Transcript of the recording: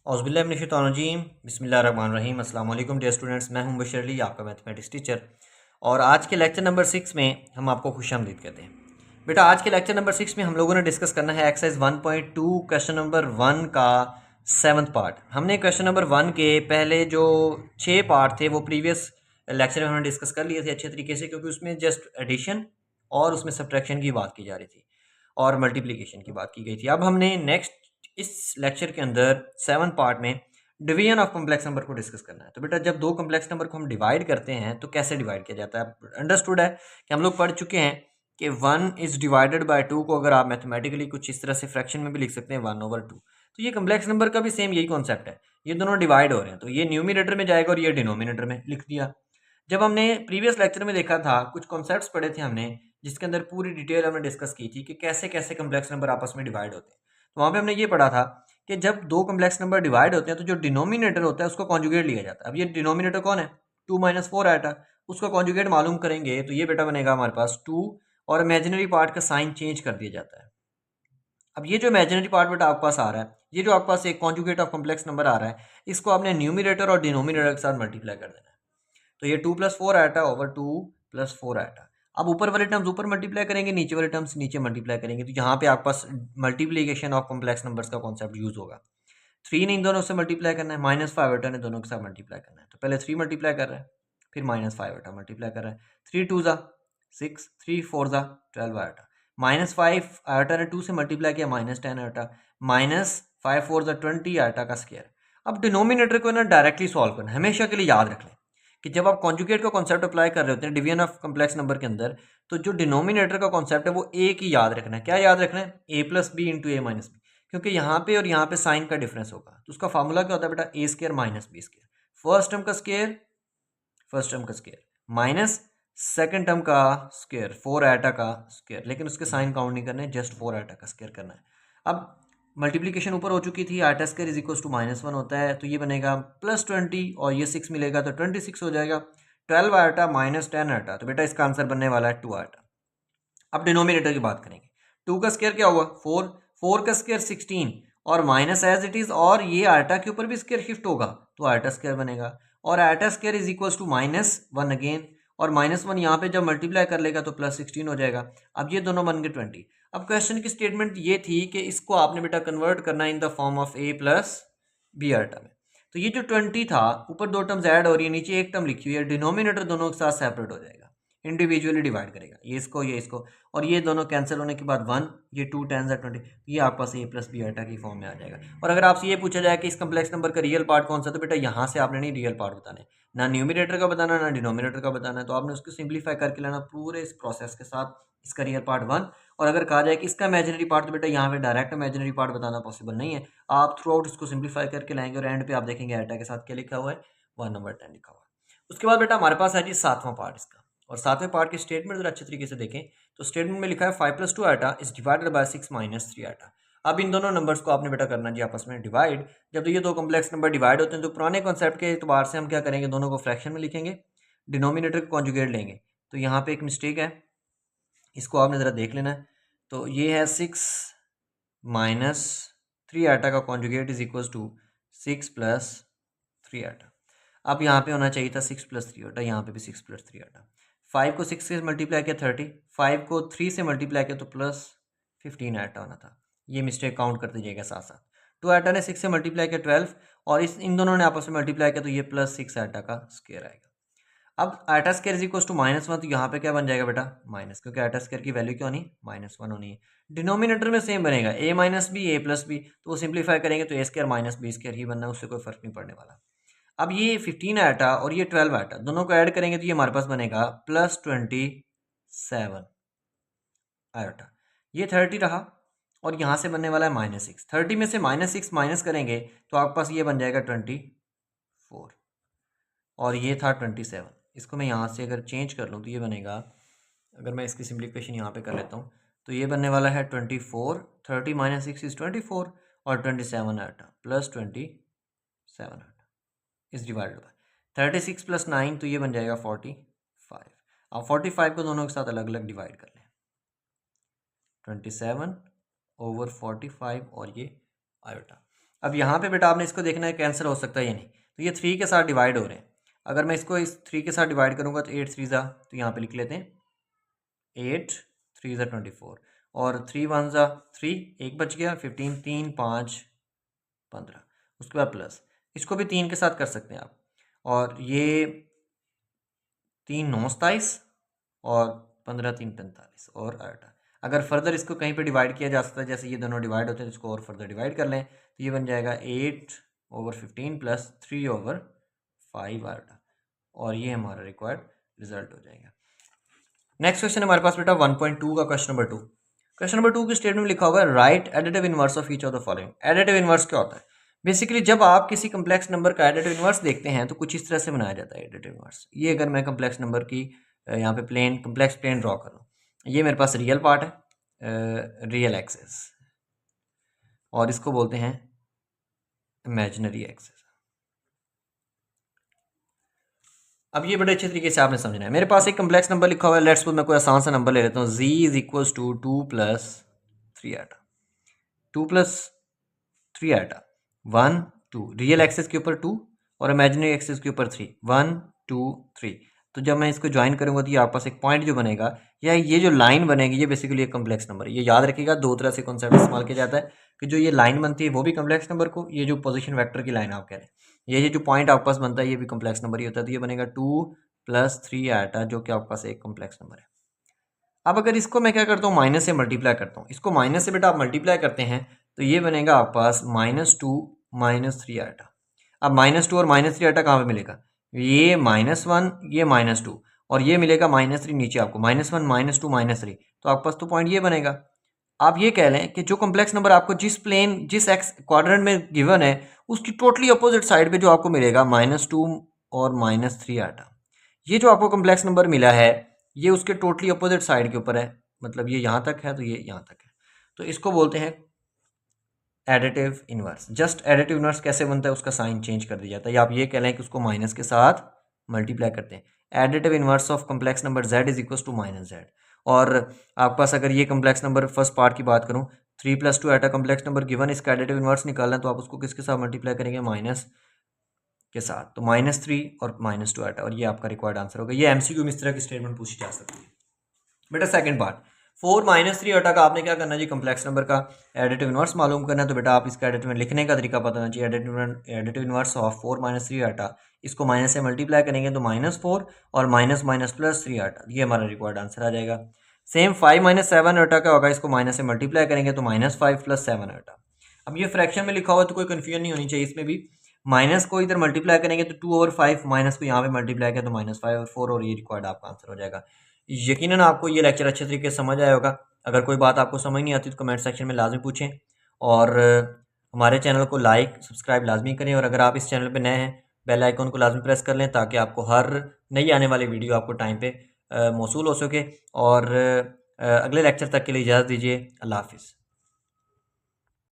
औज़ुबिल्लाहिमिनश्शैतानिर्रजीम बिस्मिल्लाहिर्रहमानिर्रहीम अस्सलाम वालेकुम डियर स्टूडेंट्स। मैं हूं बशर अली, आपका मैथमेटिक्स टीचर। और आज के लेक्चर नंबर 6 में हम आपको खुशामदीद कहते हैं। बेटा आज के लेक्चर नंबर 6 में हम लोगों ने डिस्कस करना है एक्सरसाइज 1.2 क्वेश्चन नंबर 1 का 7th पार्ट। हमने क्वेश्चन नंबर 1 के पहले जो 6 पार्ट थे वो प्रीवियस लेक्चर में हमने डिस्कस कर लिए थे अच्छे तरीके से, क्योंकि उसमें जस्ट एडिशन और उसमें सब्ट्रैक्शन की बात की जा रही थी और मल्टीप्लिकेशन की बात की गई थी। अब हमने नेक्स्ट इस लेक्चर के अंदर 7th पार्ट में डिवीजन ऑफ कॉम्प्लेक्स नंबर को डिस्कस करना है। तो बेटा जब दो कॉम्प्लेक्स नंबर को हम डिवाइड करते हैं तो कैसे डिवाइड किया जाता है, अंडरस्टूड है कि हम लोग पढ़ चुके हैं कि 1 इज डिवाइडेड बाय 2 को अगर आप मैथमेटिकली कुछ इस तरह से फ्रैक्शन में भी लिख सकते हैं 1/2। तो ये कॉम्प्लेक्स नंबर का भी सेम यही कॉन्सेप्ट है, ये दोनों डिवाइड हो रहे हैं तो ये न्यूमिनेटर में जाएगा और ये डिनोमिनेटर में लिख दिया। जब हमने प्रीवियस लेक्चर में देखा था, कुछ कॉन्सेप्ट्स पढ़े थे हमने, जिसके अंदर पूरी डिटेल हमने डिस्कस की थी कि कैसे कैसे कॉम्प्लेक्स नंबर आपस में डिवाइड होते हैं। तो वहाँ पे हमने ये पढ़ा था कि जब दो कॉम्प्लेक्स नंबर डिवाइड होते हैं तो जो डिनोमिनेटर होता है उसका कॉन्जुगेट लिया जाता है। अब ये डिनोमिनेटर कौन है, 2 - 4 आएगा, उसका कॉन्जुगेट मालूम करेंगे तो ये बेटा बनेगा हमारे पास 2 और इमेजिनरी पार्ट का साइन चेंज कर दिया जाता है। अब ये जो इमेजिनरी पार्ट बेटा आपके पास आ रहा है, ये जो आपके पास एक कॉन्जुगेट ऑफ कॉम्प्लेक्स नंबर आ रहा है, इसको आपने न्यूमिनेटर और डिनोमिनेटर के साथ मल्टीप्लाई कर देना है। तो ये 2 + 4 आएगा ओवर 2 + 4 आएगा। अब ऊपर वाले टर्म्स ऊपर मल्टीप्लाई करेंगे, नीचे वाले टर्म्स नीचे मल्टीप्लाई करेंगे, तो यहाँ पे आपके पास मल्टीप्लिकेशन ऑफ कॉम्प्लेक्स नंबर्स का कॉन्सेप्ट यूज होगा। 3 ने इन दोनों से मल्टीप्लाई करना है, -5 बेटा ने दोनों के साथ मल्टीप्लाई करना है। तो पहले 3 मल्टीप्लाई कर रहा है, फिर -5 बेटा मल्टीप्लाई कर रहा है। 3 2 ज़ा 6, 3 4 ज़ा 12 आएगा। -5 आयोटा ने 2 से मल्टीप्लाई किया, -10 आयोटा, -5 4 ज़ा 20 आयोटा का स्क्वायर। अब डिनोमिनेटर को ना डायरेक्टली सॉल्व करना है, हमेशा के लिए याद रख लें कि जब आप कॉन्जुगेट का कॉन्सेप्ट अप्लाई कर रहे होते हैं डिवीजन ऑफ कॉम्प्लेक्स नंबर के अंदर, तो जो डिनोमिनेटर का कॉन्सेप्ट है वो ए की याद रखना है। क्या याद रखना है? a+b × a - b, क्योंकि यहाँ पे और यहाँ पे साइन का डिफरेंस होगा। तो उसका फार्मूला क्या होता है बेटा? a² - b²। फर्स्ट टर्म का स्क्वायर, फर्स्ट टर्म का स्क्वायर, माइनस सेकंड टर्म का स्क्वायर, 4 आइटा का स्क्वायर, लेकिन उसके साइन काउंट नहीं करने, जस्ट 4 आइटा का स्क्वायर करना है। अब मल्टीप्लिकेशन ऊपर हो चुकी थी, iota square is equal to -1 होता है, तो ये बनेगा +20 और ये 6 मिलेगा तो 26 हो जाएगा। 12 आइटा -10 आइटा, तो बेटा इसका आंसर बनने वाला है 2 आइटा। अब डिनोमिनेटर की बात करेंगे, 2 का स्क्वायर क्या हुआ? 4, 4 का स्क्वायर 16 और माइनस एज इट इज, और ये आइटा के ऊपर भी स्क्वायर शिफ्ट होगा तो आइटा स्क्वायर बनेगा, और iota square is equal to -1 again, और -1 यहाँ पे जब मल्टीप्लाई कर लेगा तो +16 हो जाएगा। अब ये दोनों बन गए 20। अब क्वेश्चन की स्टेटमेंट ये थी कि इसको आपने बेटा कन्वर्ट करना in the form of a + b iota में। तो ये जो 20 था, ऊपर दो टर्म्स ऐड हो रही है, नीचे एक टर्म लिखी हुई है, डिनोमिनेटर दोनों के साथ सेपरेट हो जाएगा, इंडिविजुअली डिवाइड करेगा, ये इसको, और ये दोनों कैंसिल होने के बाद 1, ये 2 10 20, ये आपके पास a + b आइटा की फॉर्म में आ जाएगा। और अगर आपसे ये पूछा जाए कि इस कम्प्लेक्स नंबर का रियल पार्ट कौन सा, तो बेटा यहाँ से आपने नहीं रियल पार्ट बताना है, ना न्यूमिनेटर का बताना ना डिनोमिनेटर का बताना है, तो आपने उसको सिंप्लीफाई करके लाना पूरे इस प्रोसेस के साथ, इसका रियल पार्ट 1। और अगर कहा जाए कि इसका इमेजिनरी पार्ट, तो बेटा यहाँ पे डायरेक्ट इमेजिनरी पार्ट बताना पॉसिबल नहीं है, आप थ्रू आउट इसको सिंप्लीफाई करके लाएंगे और एंड पे आप देखेंगे आइटा के साथ क्या लिखा हुआ है, 1/10 लिखा हुआ है। उसके बाद बेटा हमारे पास है जी 7वां पार्ट इसका, और 7वें पार्ट की स्टेटमेंट जरा अच्छे तरीके से देखें तो स्टेटमेंट में लिखा है 5 + 2 iota is divided by 6 - 3 iota. अब इन दोनों नंबर्स को आपने बेटा करना जी आपस में डिवाइड। जब ये दो कॉम्प्लेक्स नंबर डिवाइड होते हैं तो पुराने कॉन्सेप्ट के एतबार से हम क्या करेंगे, दोनों को फ्रैक्शन में लिखेंगे, डिनोमिनेटर को कॉन्जुगेट लेंगे। तो यहाँ पे एक मिस्टेक है, इसको आपने ज़रा देख लेना है। तो ये है 6 - 3 आइटा का conjugate is equal to 6 + 3 iota. अब यहाँ पे होना चाहिए था 6 + 3 आइटा, यहाँ पे भी 6 + 3 आइटा। 5 को 6 से मल्टीप्लाई किया 30, 5 को 3 से मल्टीप्लाई किया तो +15 आइटा होना था, ये मिस्टेक काउंट कर दीजिएगा साथ साथ। 2 आइटा ने 6 से मल्टीप्लाई किया 12, और इन दोनों ने आपस में मल्टीप्लाई किया तो ये +6 आइटा का स्क्वायर आएगा। अब iota square is equal to -1, तो यहाँ पे क्या बन जाएगा बेटा? माइनस, क्योंकि आइटा स्क्वायर की वैल्यू क्या होनी? -1 होनी है। डिनोमिनेटर में सेम बनेगा, a - b a + b, तो वो सिंप्लीफाई करेंगे तो a² - b² ही बनना है, उससे कोई फर्क नहीं पड़ने वाला। अब ये 15 आइटा और ये 12 आइटा दोनों को ऐड करेंगे तो ये हमारे पास बनेगा +27 आइटा। ये 30 रहा और यहाँ से बनने वाला है -6। 30 में से -6 माइनस करेंगे तो आपके पास ये बन जाएगा 24, और ये था 27। इसको मैं यहाँ से अगर चेंज कर लूँ तो ये बनेगा, अगर मैं इसकी सिंप्लीफिकेशन यहाँ पे कर लेता हूँ तो ये बनने वाला है 24, 30 - 6 इज 24, और 27 आइटा +27 आइटा इस डिवाइडेड बाय 36 + 9, तो ये बन जाएगा 45। अब 45 को दोनों के साथ अलग अलग डिवाइड कर लें, 27/45 और ये आयोटा। अब यहाँ पे बेटा आपने इसको देखना है कैंसिल हो सकता है या नहीं, तो ये 3 के साथ डिवाइड हो रहे हैं। अगर मैं इसको इस 3 के साथ डिवाइड करूँगा तो 8 3 ज़ा, तो यहाँ पे लिख लेते हैं 8 3 ज़ा 24 और 3 1 ज़ा 3, एक बच गया 15, 3 5 15, उसके बाद प्लस इसको भी 3 के साथ कर सकते हैं आप, और ये 3 9 27 और 15 3 45 और 8। अगर फर्दर इसको कहीं पे डिवाइड किया जा सकता है, जैसे ये दोनों डिवाइड होते हैं, इसको और फर्दर डिवाइड कर लें तो ये बन जाएगा 8/15 प्लस 3/5 आटा, और ये हमारा रिक्वायर्ड रिजल्ट हो जाएगा। नेक्स्ट क्वेश्चन हमारे पास बेटा 1.2 का क्वेश्चन नंबर 2। क्वेश्चन नंबर 2 की स्टेटमेंट में लिखा हुआ है right additive inverse of each of the following. Additive inverse क्या होता है? बेसिकली जब आप किसी कम्प्लेक्स नंबर का एडिटिव इनवर्स देखते हैं तो कुछ इस तरह से बनाया जाता है एडिटिव इनवर्स। ये अगर मैं कम्प्लेक्स नंबर की यहाँ पे प्लेन कम्प्लेक्स प्लेन ड्रॉ कर लूँ, ये मेरे पास रियल पार्ट है, रियल एक्सेस, और इसको बोलते हैं इमेजिनरी एक्सेस। अब ये बड़े अच्छे तरीके से आपने समझना है। मेरे पास एक कम्प्लेक्स नंबर लिखा हुआ है, लेट्स सपोज मैं कोई आसान सा नंबर ले लेता हूँ, z इज इक्वल टू 2 + 3 आटा, 2 + 3 आटा, 1 2, रियल एक्सेस के ऊपर 2 और इमेजिनरी एक्सेस के ऊपर 3, 1 2 3। तो जब मैं इसको ज्वाइन करूँगा तो ये आपस पास एक पॉइंट जो बनेगा या ये जो लाइन बनेगी, ये बेसिकली एक कम्प्लेक्स नंबर है। ये याद रखिएगा, दो तरह से कॉन्सेप्ट इस्तेमाल किया जाता है कि जो ये लाइन बनती है वो भी कम्प्लेक्स नंबर को, ये जो पोजीशन वेक्टर की लाइन आप कह रहे हैं, ये जो पॉइंट आपके पास बनता है ये भी कम्प्लेक्स नंबर ही होता है। तो ये बनेगा 2 + 3 आटा, जो कि आपके पास एक कम्प्लेक्स नंबर है। अब अगर इसको मैं क्या करता हूँ, माइनस से मल्टीप्लाई करता हूँ, इसको माइनस से बेटा आप मल्टीप्लाई करते हैं तो ये बनेगा आपके पास -2 - 3 आटा। अब -2 और -3 आटा कहाँ पे मिलेगा? ये -1, ये -2 और ये मिलेगा -3 नीचे आपको, -1 -2 -3, तो आपके पास तो पॉइंट ये बनेगा। आप ये कह लें कि जो कम्प्लेक्स नंबर आपको जिस प्लेन जिस एक्स क्वाड्रेंट में गिवन है उसकी टोटली अपोजिट साइड पे जो आपको मिलेगा -2 और -3 आटा, ये जो आपको कम्प्लेक्स नंबर मिला है ये उसके टोटली अपोजिट साइड के ऊपर है, मतलब ये यहाँ तक है तो ये यहाँ तक है, तो इसको बोलते हैं additive inverse. Just additive inverse कैसे बनता है उसका साइन चेंज कर दिया जाता है, या आप ये कह लें कि उसको माइनस के साथ मल्टीप्लाई करते हैं। Additive inverse of complex number z is equal to -z। और आपके पास अगर ये कम्प्लेक्स नंबर फर्स्ट पार्ट की बात करूँ, 3 + 2 आटा कम्प्लेक्स नंबर गिवन, इसका एडिटिव इनवर्स निकालना है तो आप उसको किसके साथ मल्टीप्लाई करेंगे? माइनस के साथ, तो -3 और -2 आटा, और ये आपका रिक्वायर्ड आंसर होगा। ये एमसीक्यू में इस तरह की स्टेटमेंट पूछी जा सकती है। बेटा सेकंड पार्ट, 4 - 3 आटा का आपने क्या करना जी? कम्प्लेक्स नंबर का एडिटिव इनवर्स मालूम करना है। तो बेटा आप इसका एडिटिव लिखने का तरीका पता होना चाहिए। एडिटिव इनवर्स ऑफ 4 - 3 आटा, इसको माइनस से मल्टीप्लाई करेंगे तो -4 और माइनस माइनस प्लस 3 आटा, ये हमारा रिक्वायर्ड आंसर आ जाएगा। सेम 5 - 7 आटा का होगा, इसको माइनस से मल्टीप्लाई करेंगे तो -5 + 7 आटा। अब ये फ्रैक्शन में लिखा हुआ तो कोई कन्फ्यूजन नहीं होनी चाहिए इसमें भी। माइनस को इधर मल्टीप्लाई करेंगे तो 2/5, माइनस को यहाँ पे मल्टीप्लाई करें तो -5/4, और ये रिक्वायर्ड आपका आंसर हो जाएगा। यकीनन आपको ये लेक्चर अच्छे तरीके से समझ आया होगा। अगर कोई बात आपको समझ नहीं आती तो कमेंट सेक्शन में लाजमी पूछें, और हमारे चैनल को लाइक सब्सक्राइब लाजमी करें, और अगर आप इस चैनल पे नए हैं बेल आइकन को लाजमी प्रेस कर लें ताकि आपको हर नई आने वाली वीडियो आपको टाइम पे मौसूल हो सके। और अगले लेक्चर तक के लिए इजाज़त दीजिए। अल्लाह हाफिज़।